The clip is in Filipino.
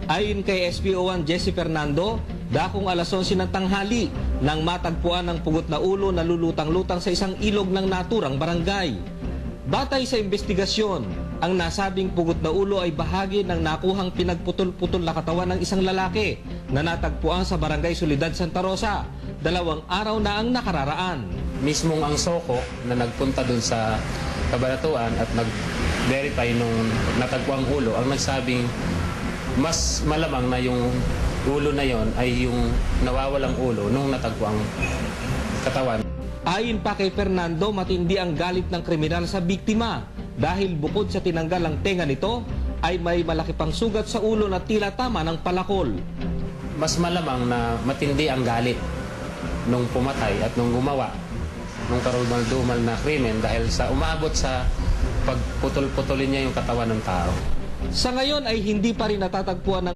Ayon kay SPO1 Jesse Fernando, dakong alas 11 ng tanghali nang matagpuan ng pugot na ulo na lulutang-lutang sa isang ilog ng naturang barangay. Batay sa investigasyon, ang nasabing pugot na ulo ay bahagi ng nakuhang pinagputol-putol na katawan ng isang lalaki na natagpuan sa Barangay Soledad, Santa Rosa, 2 araw na ang nakararaan. Mismong ang Soko na nagpunta dun sa kabanatuan at nag-verify nung natagpuang ulo ang nagsabing mas malamang na yung ulo na yon ay yung nawawalang ulo nung natagpuang katawan. Ayon pa kay Fernando, matindi ang galit ng kriminal sa biktima dahil bukod sa tinanggal ang tenga nito ay may malaki pang sugat sa ulo na tila tama ng palakol. Mas malamang na matindi ang galit nung pumatay at nung gumawa nung karumal-dumal na krimen dahil sa umabot sa pagputol-putulin niya yung katawan ng tao. Sa ngayon ay hindi pa rin natatagpuan ng